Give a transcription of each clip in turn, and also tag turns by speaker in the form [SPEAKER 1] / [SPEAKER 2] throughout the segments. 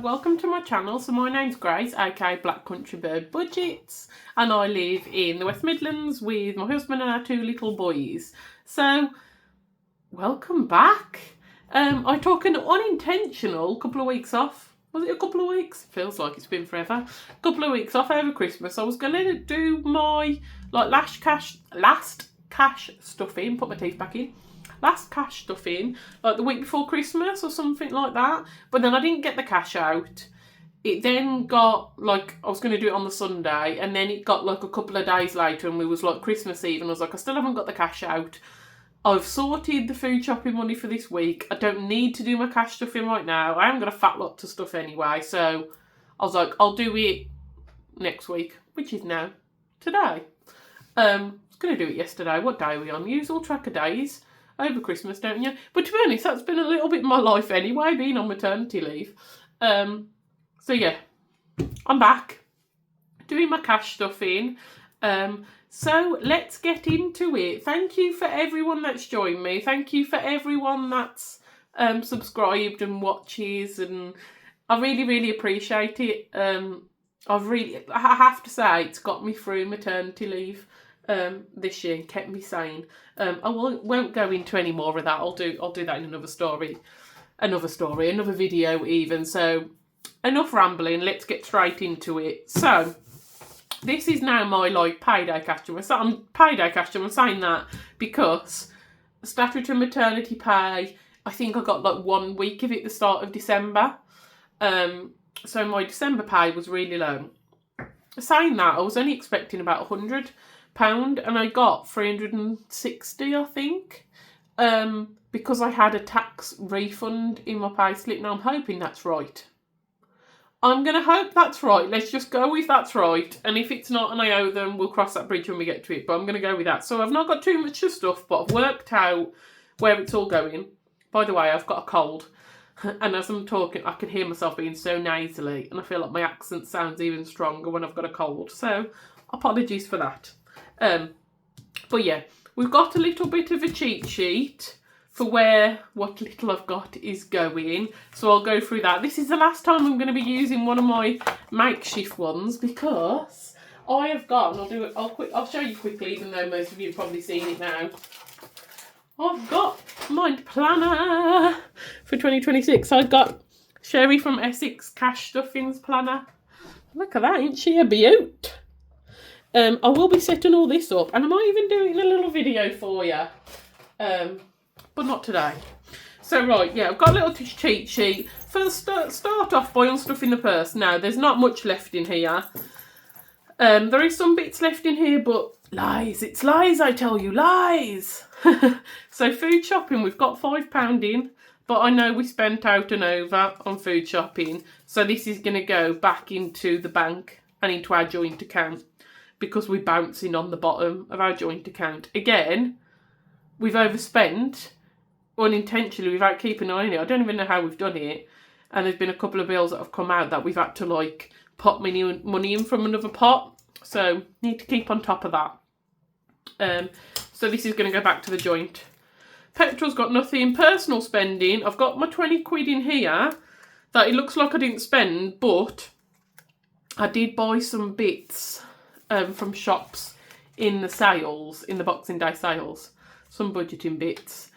[SPEAKER 1] welcome to my channel. So my name's Grace, aka Black Country Bird Budgets, and I live in the West Midlands with my husband and our two little boys. So, welcome back. I took an unintentional couple of weeks off. Was it a couple of weeks? Feels like it's been forever. A couple of weeks off over Christmas. I was going to do my last cash stuffing, put my teeth back in. Last cash stuff in, like the week before Christmas or something like that. But then I didn't get the cash out. It then got, I was going to do it on the Sunday, and then it got a couple of days later, and we was Christmas Eve, and I was I still haven't got the cash out. I've sorted the food shopping money for this week. I don't need to do my cash stuffing right now. I haven't got a fat lot of stuff anyway, so I was I'll do it next week, which is now today. I was going to do it yesterday. What day are we on? Use all tracker days over Christmas, don't you? But to be honest, that's been a little bit of my life anyway, being on maternity leave. So yeah, I'm back doing my cash stuffing. So let's get into it. Thank you for everyone that's joined me. Thank you for everyone that's subscribed and watches, and I really, really appreciate it. I have to say, it's got me through maternity leave this year, kept me sane. I won't go into any more of that. I'll do that in another video even. So enough rambling. Let's get straight into it. So this is now my payday cash. I'm payday cash. I'm saying that because statutory maternity pay, I think I got 1 week of it at the start of December. So my December pay was really low. Saying that, I was only expecting about £100, and I got 360, I think, because I had a tax refund in my payslip. Now I'm hoping that's right. I'm going to hope that's right. Let's just go with that's right. And if it's not and I owe them, we'll cross that bridge when we get to it. But I'm going to go with that. So I've not got too much of stuff, but I've worked out where it's all going. By the way, I've got a cold. And as I'm talking, I can hear myself being so nasally. And I feel like my accent sounds even stronger when I've got a cold. So apologies for that. But yeah, we've got a little bit of a cheat sheet for where what little I've got is going. So I'll go through that. This is the last time I'm going to be using one of my makeshift ones, because I have got, and I'll show you quickly, even though most of you have probably seen it now. I've got my planner for 2026. I've got Sherry from Essex Cash Stuffings planner. Look at that, ain't she a beaut? I will be setting all this up, and I might even do it in a little video for you. But not today. So right, yeah, I've got a little cheat sheet. First, start off by unstuffing the purse. Now, there's not much left in here. There is some bits left in here, but lies. It's lies, I tell you, lies. So food shopping, we've got £5 in, but I know we spent out and over on food shopping. So this is going to go back into the bank and into our joint account, because we're bouncing on the bottom of our joint account. Again, we've overspent unintentionally without keeping an eye on it. I don't even know how we've done it. And there's been a couple of bills that have come out that we've had to pop money in from another pot. So need to keep on top of that. So this is going to go back to the joint. Petrol's got nothing. Personal spending, I've got my 20 quid in here that it looks like I didn't spend, but I did buy some bits from shops in the sales, in the Boxing Day sales. Some budgeting bits.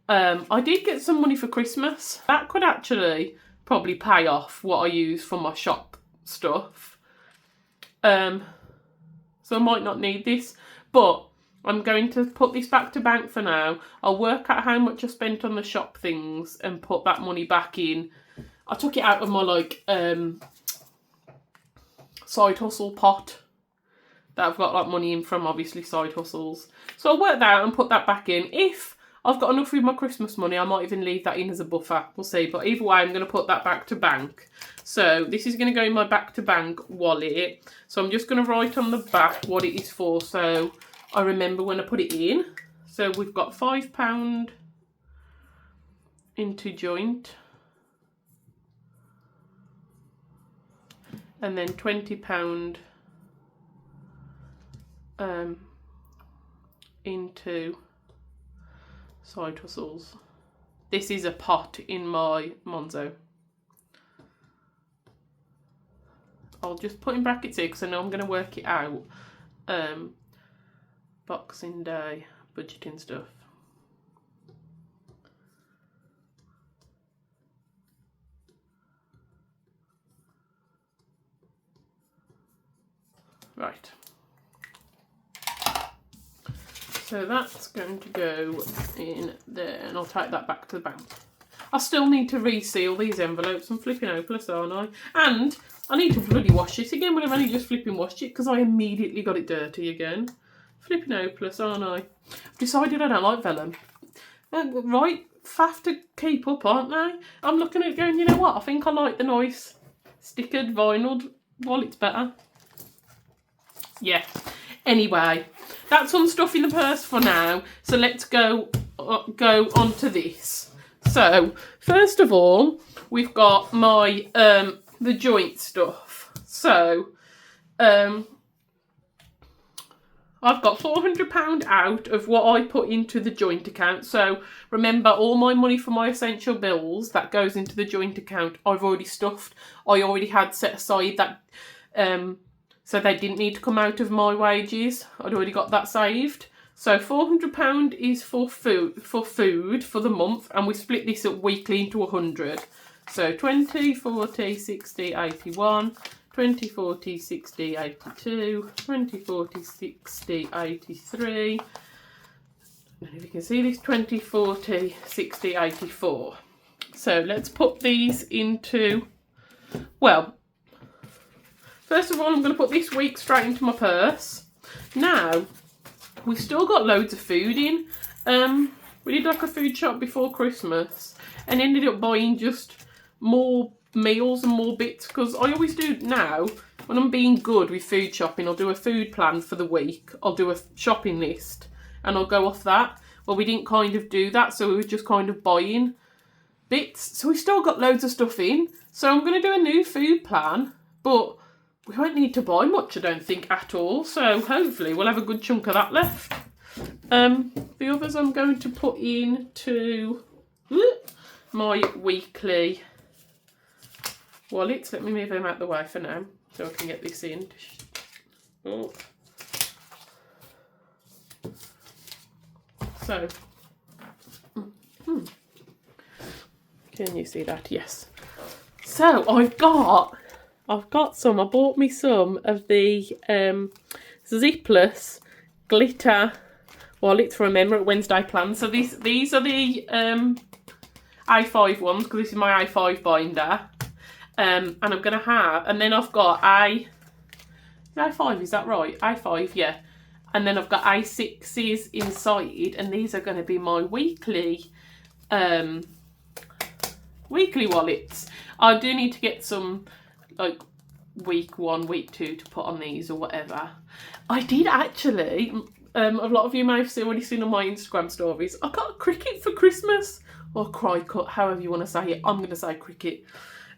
[SPEAKER 1] I did get some money for Christmas. That could actually probably pay off what I use for my shop stuff. So I might not need this, but I'm going to put this back to bank for now. I'll work out how much I spent on the shop things and put that money back in. I took it out of my side hustle pot that I've got money in from, obviously, side hustles. So I'll work that out and put that back in. If I've got enough with my Christmas money, I might even leave that in as a buffer. We'll see. But either way, I'm going to put that back to bank. So this is going to go in my back to bank wallet. So I'm just going to write on the back what it is for, so I remember when I put it in. So we've got £5 into joint. And then £20 into side hustles. This is a pot in my Monzo. I'll just put in brackets here because I know I'm going to work it out. Boxing Day budgeting stuff. Right. So that's going to go in there, and I'll take that back to the bank. I still need to reseal these envelopes. I'm flipping hopeless, aren't I? And I need to bloody wash it again when I've only just flipping washed it because I immediately got it dirty again. Flipping hopeless, aren't I? I've decided I don't like vellum. Right, faff to keep up, aren't they? I'm looking at it going, you know what? I think I like the nice stickered vinyl wallets better. Yeah. Anyway, that's unstuffing the purse for now. So let's go on to this. So first of all, we've got my the joint stuff. So I've got £400 out of what I put into the joint account. So remember, all my money for my essential bills that goes into the joint account, I've already stuffed. I already had set aside that. So they didn't need to come out of my wages. I'd already got that saved. So £400 is for food for the month, and we split this up weekly into 100. So 20, 40, 60, 81, 20, 40, 60, 82, 20, 40, 60, 83. And if you can see this, 20, 40, 60, 84. So let's put these into, well, first of all, I'm going to put this week straight into my purse. Now, we've still got loads of food in. We did like a food shop before Christmas and ended up buying just more meals and more bits, because I always do now, when I'm being good with food shopping, I'll do a food plan for the week. I'll do a shopping list and I'll go off that. Well, we didn't kind of do that, so we were just kind of buying bits. So we've still got loads of stuff in. So I'm going to do a new food plan, but we won't need to buy much, I don't think, at all. So hopefully we'll have a good chunk of that left. The others I'm going to put into my weekly wallets. Let me move them out the way for now so I can get this in. Oh. So, can you see that? Yes. So I've got some. I bought me some of the zipless glitter wallets for a Remember Wednesday plan. So these are the A5 ones, because this is my A5 binder. And I'm going to have, and then I've got A5, is that right? A5, yeah. And then I've got A6s inside, and these are going to be my weekly wallets. I do need to get some, like, week 1, week 2 to put on these or whatever. I did actually, a lot of you may have already seen on my Instagram stories, I got a cricket for Christmas, or cry cut, however you want to say it. I'm going to say cricket.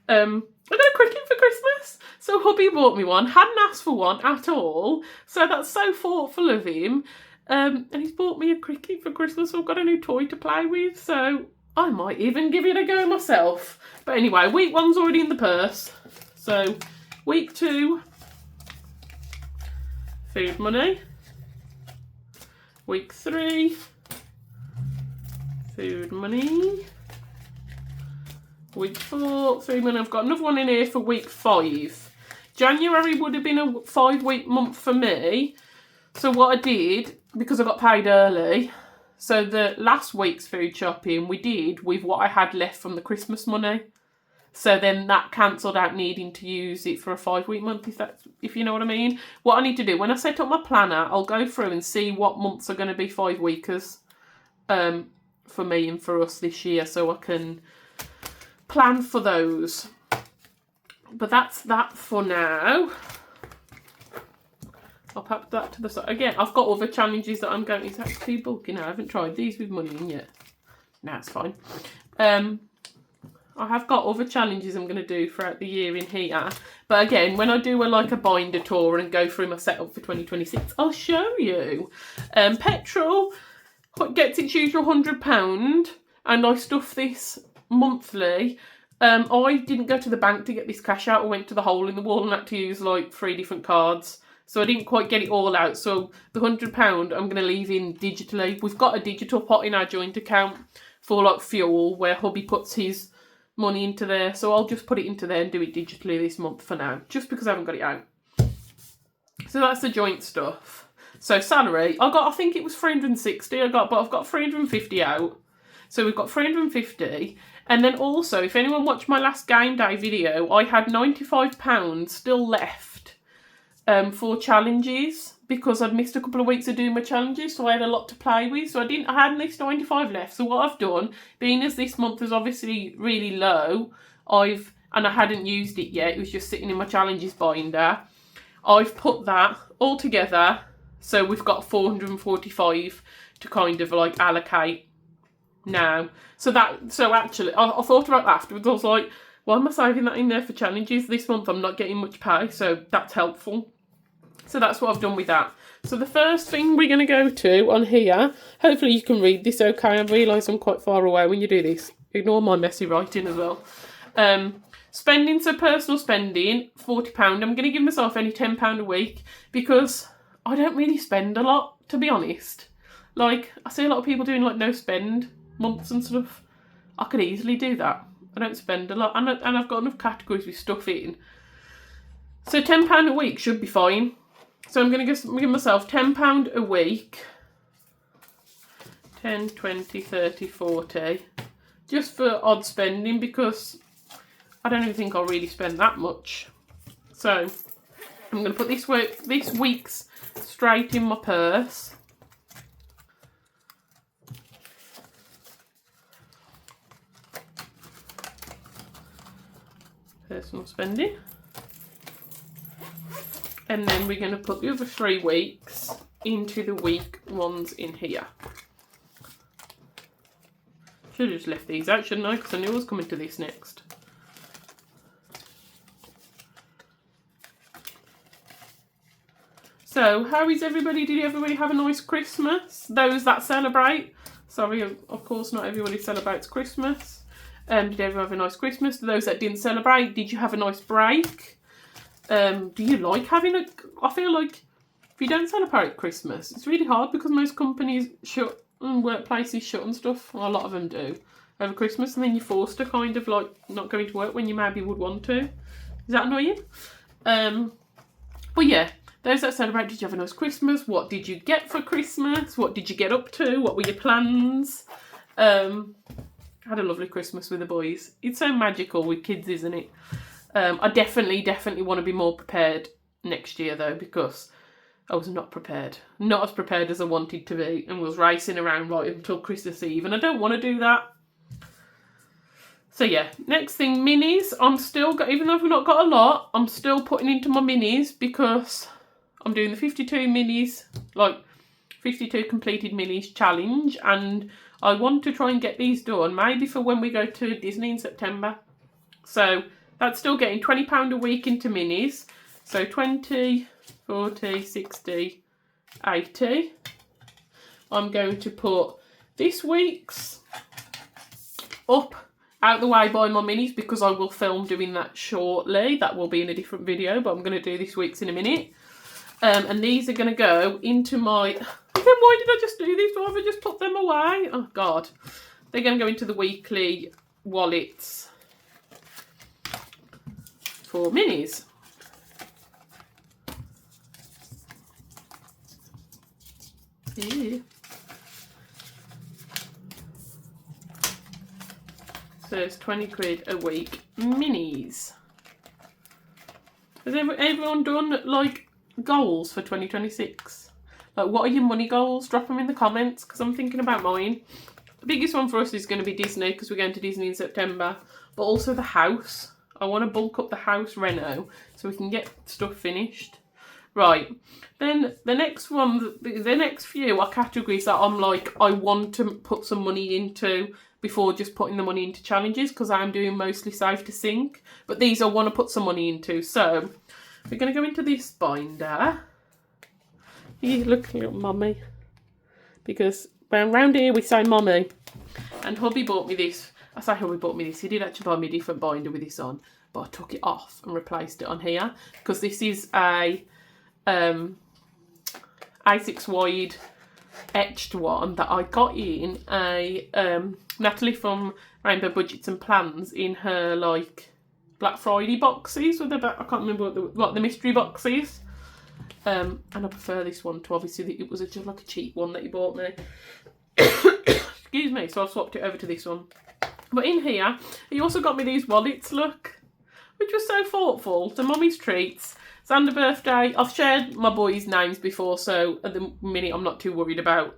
[SPEAKER 1] I got a cricket for Christmas, so hubby bought me one. Hadn't asked for one at all, so that's so thoughtful of him. And he's bought me a cricket for Christmas, so I've got a new toy to play with, so I might even give it a go myself. But anyway, week 1's already in the purse. So week 2, food money. Week 3, food money. Week 4, food money. I've got another one in here for week 5. January would have been a 5-week month for me. So what I did, because I got paid early, so the last week's food shopping we did with what I had left from the Christmas money. So then that cancelled out needing to use it for a 5-week month, if you know what I mean. What I need to do, when I set up my planner, I'll go through and see what months are going to be 5-weekers for me and for us this year, so I can plan for those. But that's that for now. I'll pop that to the side. Again, I've got other challenges that I'm going to. It's actually bulky now. I haven't tried these with money in yet. No, it's fine. I have got other challenges I'm going to do throughout the year in here. But again, when I do a binder tour and go through my setup for 2026, I'll show you. Petrol gets its usual £100, and I stuff this monthly I didn't go to the bank to get this cash out. I went to the hole in the wall and had to use like 3 different cards. So I didn't quite get it all out. So the £100 I'm going to leave in digitally. We've got a digital pot in our joint account for like fuel where hubby puts his money into there. So I'll just put it into there and do it digitally this month for now, just because I haven't got it out. So that's the joint stuff. So salary, I think it was 360 but I've got 350 out. So we've got 350. And then also, if anyone watched my last game day video, I had £95 still left for challenges because I'd missed a couple of weeks of doing my challenges, so I had a lot to play with. So I had at least 95 left. So what I've done, being as this month was obviously really low, and I hadn't used it yet, it was just sitting in my challenges binder, I've put that all together. So we've got 445 to kind of like allocate now. So actually, I thought about that afterwards. I was like, why am I saving that in there for challenges? This month I'm not getting much pay, so that's helpful. So that's what I've done with that. So the first thing we're going to go to on here, hopefully you can read this okay. I realise I'm quite far away when you do this. Ignore my messy writing as well. Spending, so personal spending, £40. I'm going to give myself only £10 a week because I don't really spend a lot, to be honest. Like, I see a lot of people doing like no spend months and stuff. I could easily do that. I don't spend a lot, and I've got enough categories with stuff in. So £10 a week should be fine. So I'm going to give myself £10 a week. 10, 20, 30, 40. Just for odd spending, because I don't even think I'll really spend that much. So I'm going to put this week's straight in my purse. Personal spending. And then we're going to put the other 3 weeks into the week ones in here. Should have just left these out, shouldn't I? Because I knew I was coming to this next. So, how is everybody? Did everybody have a nice Christmas? Those that celebrate. Sorry, of course not everybody celebrates Christmas. Did everyone have a nice Christmas? Those that didn't celebrate, did you have a nice break? Do you like having I feel like if you don't celebrate Christmas, it's really hard because most companies shut and workplaces shut and stuff. Well, a lot of them do over Christmas, and then you're forced to kind of like not go into work when you maybe would want to. Is that annoying? But yeah, those that celebrate, did you have a nice Christmas? What did you get for Christmas? What did you get up to? What were your plans? I had a lovely Christmas with the boys. It's so magical with kids, isn't it? I definitely want to be more prepared next year though, because I was not prepared. Not as prepared as I wanted to be, and was racing around right until Christmas Eve, and I don't want to do that. So yeah, next thing, minis. I'm still, even though I've not got a lot, I'm still putting into my minis because I'm doing the 52 minis, like 52 completed minis challenge, and I want to try and get these done, maybe for when we go to Disney in September. So that's still getting £20 a week into minis. So 20, 40, 60, 80. I'm going to put this week's up out the way by my minis because I will film doing that shortly. That will be in a different video, but I'm going to do this week's in a minute. And these are going to go into my... Then why did I just do this? Why have I just put them away? Oh, God. They're going to go into the weekly wallets for minis. Yeah. So it's 20 quid a week minis. Has everyone done, like, goals for 2026? Like, what are your money goals? Drop them in the comments, because I'm thinking about mine. The biggest one for us is going to be Disney, because we're going to Disney in September. But also the house. I want to bulk up the house reno, so we can get stuff finished. Right. Then the next one, the next few are categories that I'm like, I want to put some money into before just putting the money into challenges, because I'm doing mostly save to sink. But these I want to put some money into. So we're going to go into this binder. You look, little mummy, because around here we say mummy, and hubby bought me this I say how he bought me this. He did actually buy me a different binder with this on, but I took it off and replaced it on here because this is a A6 wide etched one that I got in a Natalie from Rainbow Budgets and Plans in her like Black Friday boxes with I can't remember what the mystery boxes. And I prefer this one to obviously it was just like a cheap one that he bought me. Excuse me, so I've swapped it over to this one. But in here, he also got me these wallets, look, which was so thoughtful. The Mummy's Treats. Xander birthday. I've shared my boys' names before, so at the minute I'm not too worried about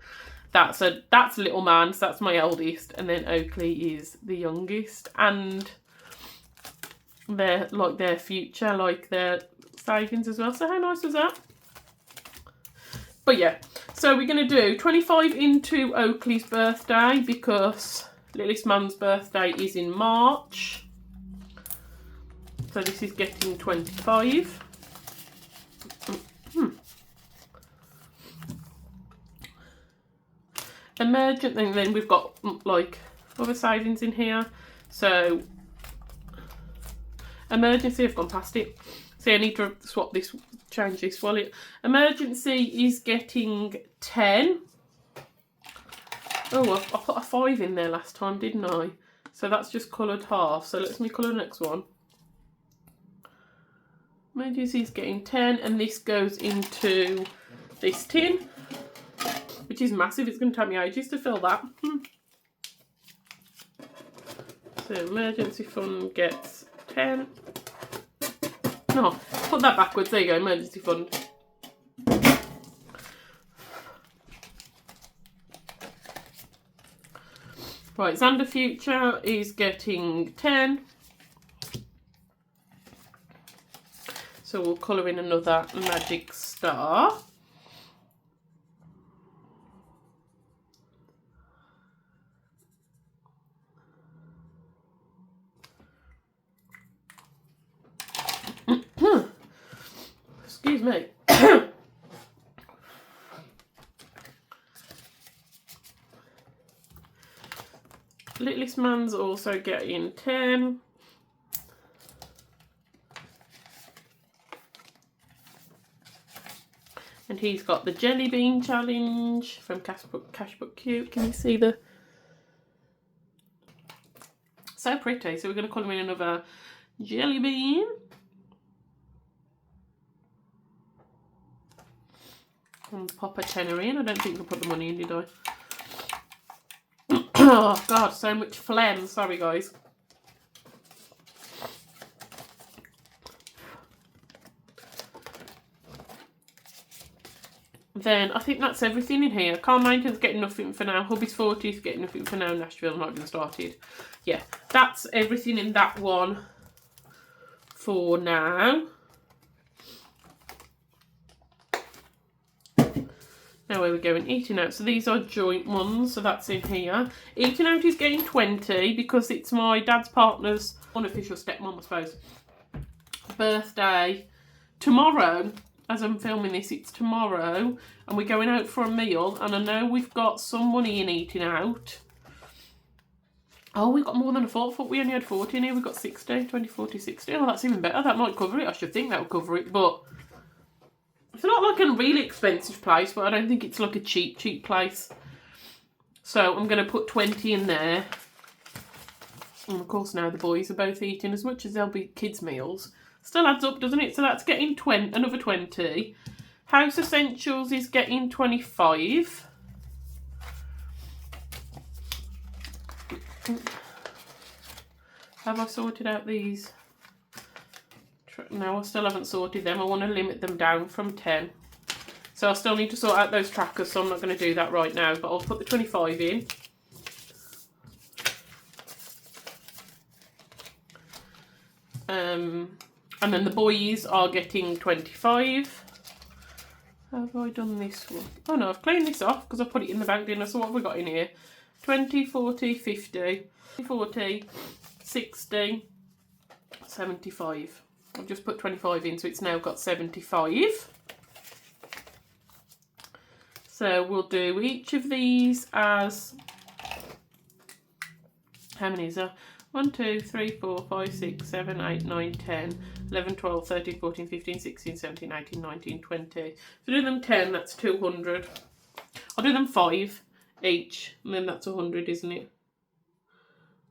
[SPEAKER 1] that. So that's Little Man, so that's my eldest, and then Oakley is the youngest. And they're like their future, like their savings as well. So how nice was that? But yeah, so we're going to do 25 into Oakley's birthday because littlest man's birthday is in March. So this is getting 25. Emergent, and then we've got like other savings in here. So emergency, I've gone past it. So I need to swap this, change this wallet. Emergency is getting 10. Oh, I put a 5 in there last time, didn't I? So that's just coloured half. So let's me colour the next one. Emergency is getting 10, and this goes into this tin, which is massive. It's going to take me ages to fill that. So emergency fund gets 10. No, put that backwards. There you go, emergency fund. Right, Xander Future is getting 10. So we'll colour in another magic star. Excuse me. Littlest man's also getting 10. And he's got the jelly bean challenge from Cashbook Cute. Can you see the... So pretty. So we're going to colour in another jelly bean. And pop a tenner in. I don't think I put the money in, did I? Oh God, so much phlegm. Sorry guys. Then I think that's everything in here. Carmichael's getting nothing for now. Hubby's 40th getting nothing for now. Nashville not even started. Yeah, that's everything in that one for now. Now where we're going, eating out. So these are joint ones, so that's in here. Eating out is getting 20 because it's my dad's partner's unofficial stepmom, I suppose, birthday tomorrow. As I'm filming this, it's tomorrow, and we're going out for a meal, and I know we've got some money in eating out. Oh, we've got more than a thought. We only had 40 in here. We've got 60, 20, 40, 60. Oh, that's even better. That might cover it. I should think that would cover it, but it's not like a really expensive place, but I don't think it's like a cheap place. So I'm going to put 20 in there. And of course now the boys are both eating as much as they'll be kids' meals. Still adds up, doesn't it? So that's getting another 20. House Essentials is getting 25. Have I sorted out these? No, I still haven't sorted them. I want to limit them down from 10. So I still need to sort out those trackers, so I'm not going to do that right now. But I'll put the 25 in. And then the boys are getting 25. Have I done this one? Oh no, I've cleaned this off because I put it in the bank, didn't I? So what have we got in here? 20, 40, 50, 40, 60, 75. I've just put 25 in, so it's now got 75. So we'll do each of these as How many is there? 1, 2, 3, 4, 5, 6, 7, 8, 9, 10, 11, 12, 13, 14, 15, 16, 17, 18, 19, 20. If I do them 10, that's 200. I'll do them 5 each, and then that's 100, isn't it?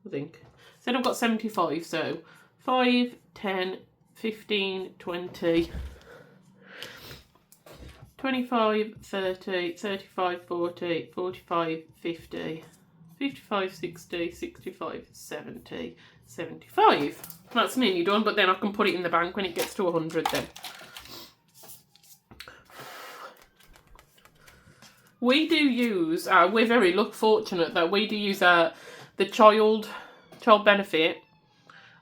[SPEAKER 1] I think. So I've got 75, so 5, 10, 15, 20, 25, 30, 35, 40, 45, 50, 55, 60, 65, 70, 75. That's nearly done, but then I can put it in the bank when it gets to 100 then. We do use, we're very fortunate that we do use the child benefit.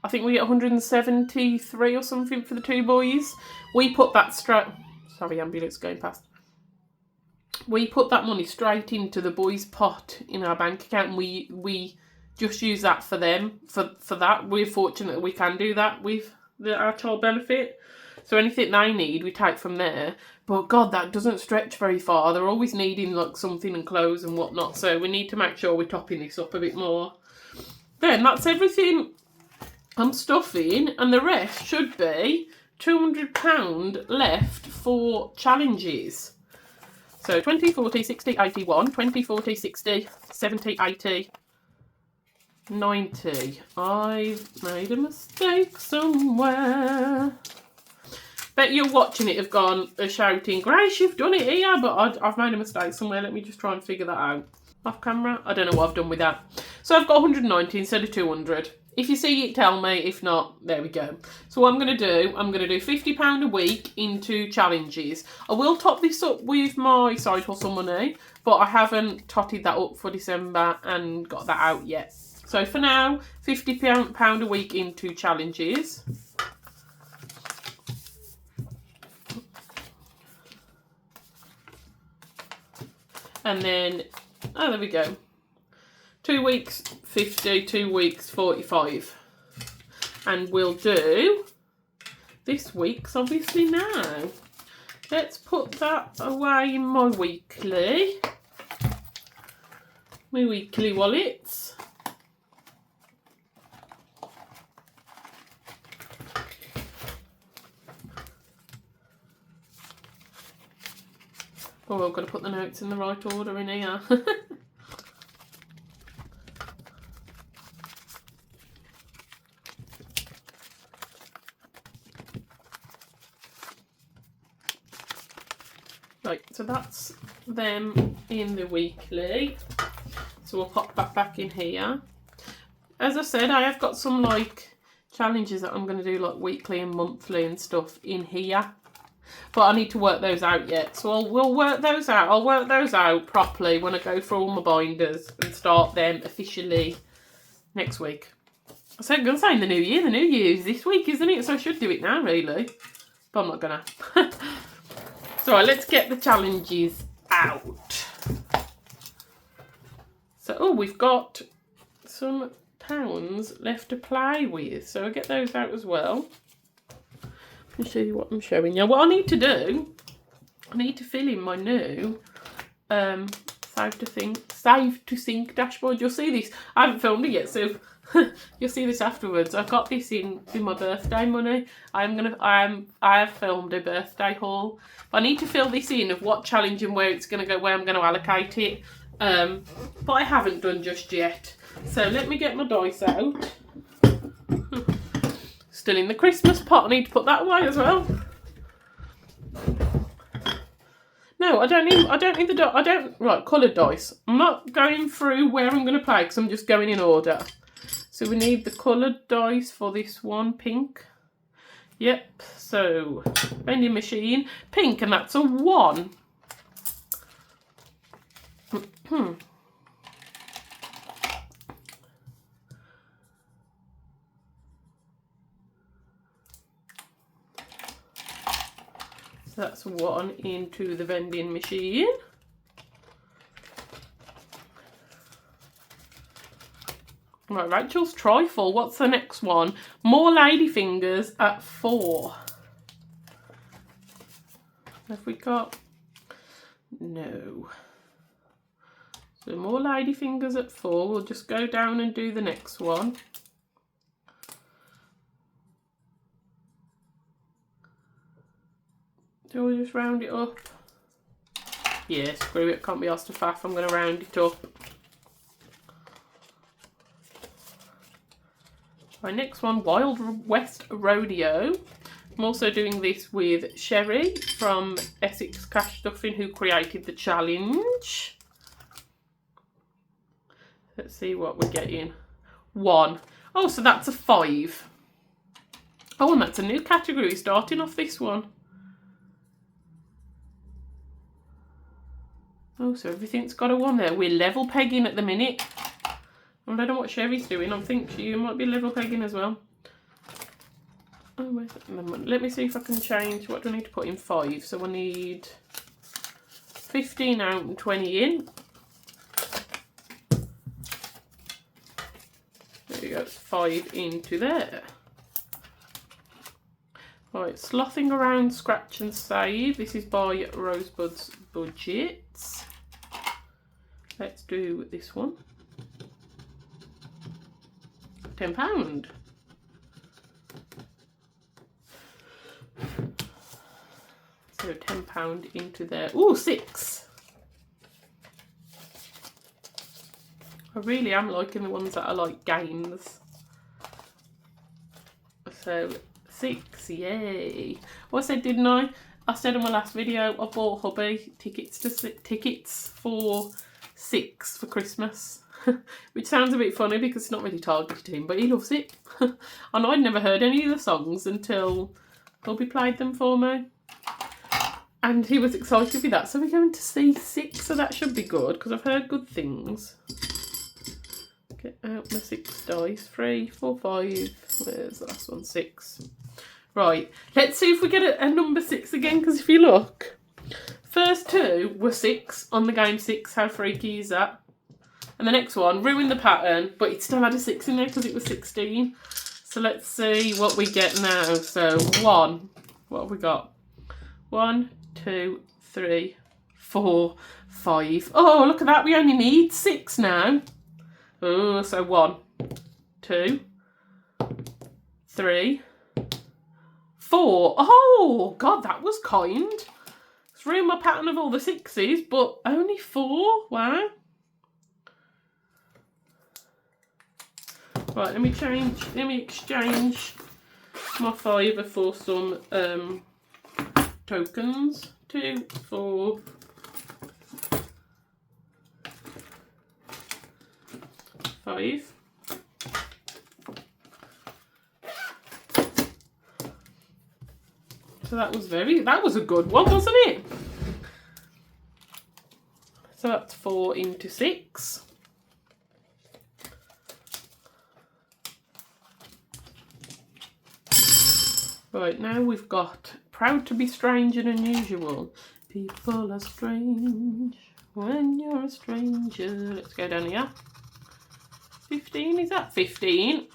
[SPEAKER 1] I think we get 173 or something for the 2 boys. We put that straight... Sorry, ambulance going past. We put that money straight into the boys' pot in our bank account, and we just use that for them, for that. We're fortunate that we can do that with our child benefit. So anything they need, we take from there. But God, that doesn't stretch very far. They're always needing like something and clothes and whatnot. So we need to make sure we're topping this up a bit more. Then that's everything I'm stuffing, and the rest should be £200 left for challenges. So 20, 40, 60, 81, 20, 40, 60, 70, 80, 90. I've made a mistake somewhere. Bet you're watching it have gone shouting, Grace, you've done it here, but I've made a mistake somewhere. Let me just try and figure that out. Off camera? I don't know what I've done with that. So I've got 190 instead of 200. If you see it, tell me. If not, there we go. So what I'm going to do, I'm going to do £50 a week into challenges. I will top this up with my side hustle money, but I haven't totted that up for December and got that out yet. So for now, £50 a week into challenges. And then, oh, there we go. 2 weeks 50, 2 weeks 45. And we'll do this week's obviously now. Let's put that away in my weekly. My weekly wallets. Oh, I've got to put the notes in the right order in here. Right, so that's them in the weekly. So we'll pop that back in here. As I said, I have got some like challenges that I'm going to do like weekly and monthly and stuff in here. But I need to work those out yet. So we'll work those out. I'll work those out properly when I go through all my binders and start them officially next week. So I'm going to say in the new year. The new year is this week, isn't it? So I should do it now, really. But I'm not going to. So let's get the challenges out. So, oh, we've got some pounds left to play with. So I'll get those out as well. Let me show you what I'm showing you. What I need to do, I need to fill in my new save to sync dashboard. You'll see this. I haven't filmed it yet, so you'll see this afterwards. I've got this in with my birthday money. I have filmed a birthday haul. But I need to fill this in of what challenge and where it's gonna go, where I'm gonna allocate it. But I haven't done just yet. So let me get my dice out. Still in the Christmas pot. I need to put that away as well. No, I don't need the dice. Right, coloured dice. I'm not going through where I'm going to play because I'm just going in order. So we need the coloured dice for this one, pink. Yep, so vending machine, pink, and that's a 1. So that's 1 into the vending machine. Right, Rachel's trifle. What's the next one? More ladyfingers at 4. Have we got? No. So more lady fingers at 4. We'll just go down and do the next one. Do we just round it up? Yeah, screw it, can't be asked to faff, I'm going to round it up. My next one, Wild West Rodeo. I'm also doing this with Sherry from Essex Cash Stuffing, who created the challenge. Let's see what we're getting. 1. Oh, so that's a 5. Oh, and that's a new category starting off this one. Oh, so everything's got a 1 there. We're level pegging at the minute. I don't know what Sherry's doing. I think she might be level pegging as well. Oh, where's that? Let me see if I can change. What do I need to put in? 5. So I need 15 out and 20 in. There we go. 5 into there. Right, Slothing Around, Scratch and Save. This is by Rosebud's Budgets. Let's do this one. £10. So £10 into there. Ooh, 6. I really am liking the ones that are like games. So 6, yay. What I said, didn't I? I said in my last video, I bought hubby tickets for 6 for Christmas. Which sounds a bit funny because it's not really targeted him, but he loves it. And I'd never heard any of the songs until hubby played them for me. And he was excited with that. So we're going to see 6, so that should be good because I've heard good things. Get out my 6 dice. 3, 4, 5. Where's the last one? 6. Right, let's see if we get a number 6 again, because if you look, first 2 were 6 on the game 6. How freaky is that? And the next one ruined the pattern, but it still had a 6 in there because it was 16. So let's see what we get now. So 1, what have we got? 1, 2, 3, 4, 5. Oh, look at that, we only need 6 now. Oh, so 1, 2, 3, 4. Oh, God, that was kind. It's ruined my pattern of all the 6s, but only 4. Wow. Right, let me exchange my 5 for some tokens. 2, 4. 5. So that was a good one, wasn't it? So that's 4 into 6. Right, now we've got Proud to be Strange and Unusual. People are strange when you're a stranger. Let's go down here. 15, is that 15?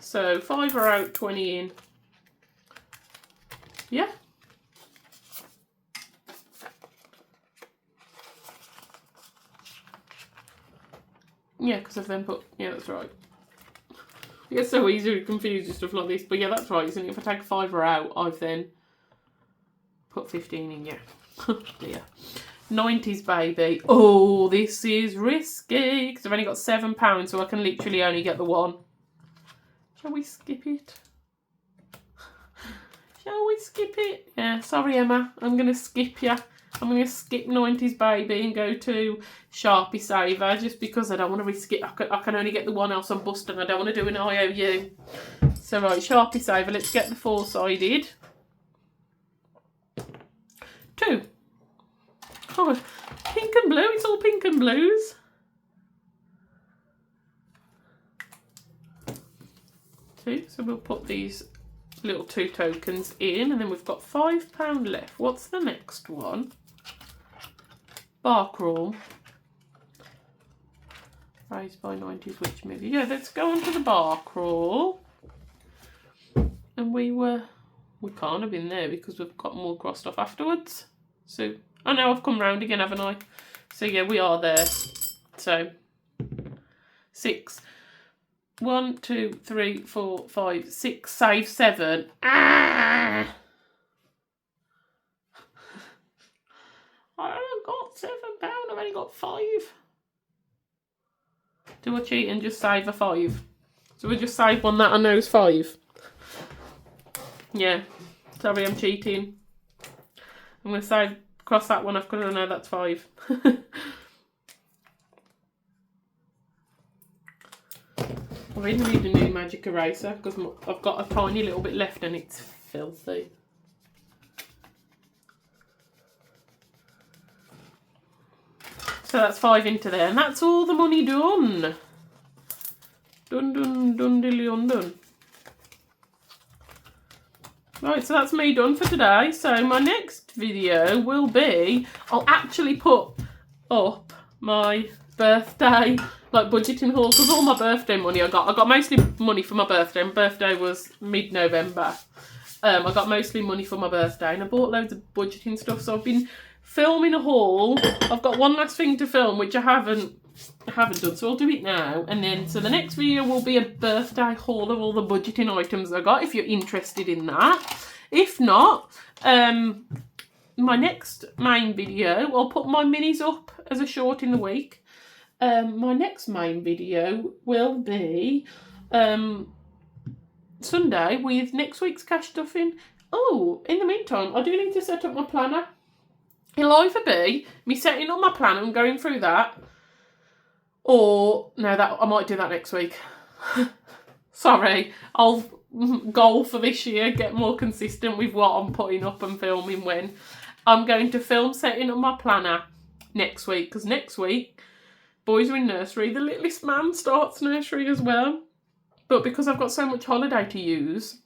[SPEAKER 1] So 5 are out, 20 in. Yeah. Yeah, because I've then put, yeah, that's right. It gets so easy to confuse with stuff like this, but yeah, that's right, isn't it? If I take 5 out, I've then put 15 in, yeah. Dear. 90s, baby. Oh, this is risky, because I've only got £7, so I can literally only get the 1. Shall we skip it? Shall we skip it? Yeah, sorry, Emma. I'm going to skip you. I'm going to skip 90s, baby, and go to Sharpie Saver, just because I don't want to risk it. I can only get the 1, else I'm busting. I don't want to do an IOU. So, right, Sharpie Saver. Let's get the 4-sided. 2. Oh, pink and blue. It's all pink and blues. 2. So we'll put these little 2 tokens in, and then we've got £5 left. What's the next one? Bark Roll. Raised by 90s Witch movie. Yeah, let's go on to the bar crawl. And we can't have been there because we've got more crossed off afterwards. So, I know I've come round again, haven't I? So yeah, we are there. So, 6. 1, 2, 3, 4, 5, 6, save 7. Ah! I haven't got £7, I've only got 5. Do I cheat and just save a 5? So we just save one that I know is 5. Yeah, sorry, I'm cheating. I'm going to cross that one off because I know that's 5. I really need a new magic eraser because I've got a tiny little bit left and it's filthy. So that's 5 into there, and that's all the money done. Done, dilly done. Right, so that's me done for today. So my next video will be, I'll actually put up my birthday, like budgeting haul, because all my birthday money I got mostly money for my birthday. My birthday was mid-November. I got mostly money for my birthday, and I bought loads of budgeting stuff, so I've been filming a haul. I've got one last thing to film, which I haven't done, so I'll do it now. And then, so the next video will be a birthday haul of all the budgeting items I got, if you're interested in that. If not, my next main video, I'll put my minis up as a short in the week. My next main video will be Sunday with next week's cash stuffing. Oh, in the meantime, I do need to set up my planner. It'll either be me setting up my planner and going through that, or no, that I might do that next week. Sorry, I'll goal for this year, get more consistent with what I'm putting up and filming when. I'm going to film setting up my planner next week, because next week boys are in nursery. The littlest man starts nursery as well. But because I've got so much holiday to use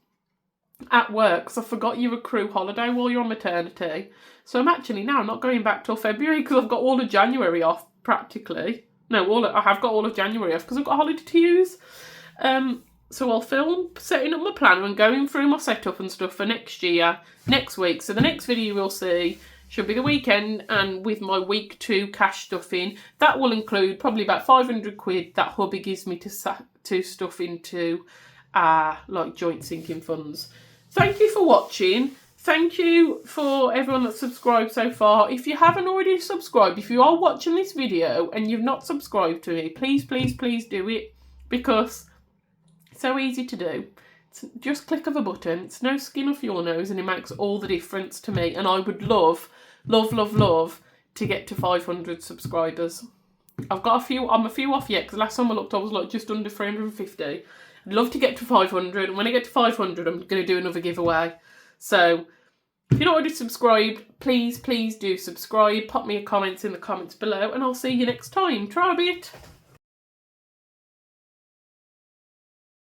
[SPEAKER 1] at work, because I forgot you accrue holiday while you're on maternity. So I'm actually now not going back till February because I've got all of January off practically. No, I have got all of January off because I've got holiday to use. So I'll film setting up my planner and going through my setup and stuff for next year, next week. So the next video you'll see should be the weekend, and with my week 2 cash stuffing. That will include probably about 500 quid that hubby gives me to stuff into like joint sinking funds. Thank you for watching. Thank you for everyone that's subscribed so far. If you haven't already subscribed, if you are watching this video and you've not subscribed to me, please, please, please do it, because it's so easy to do. It's just click of a button. It's no skin off your nose, and it makes all the difference to me. And I would love, love, love, love to get to 500 subscribers. I've got I'm a few off yet, because last time I looked I was like just under 350. I'd love to get to 500, and when I get to 500 I'm going to do another giveaway. So if you're not already subscribed, please, please do subscribe. Pop me a comment in the comments below, and I'll see you next time. Try a bit.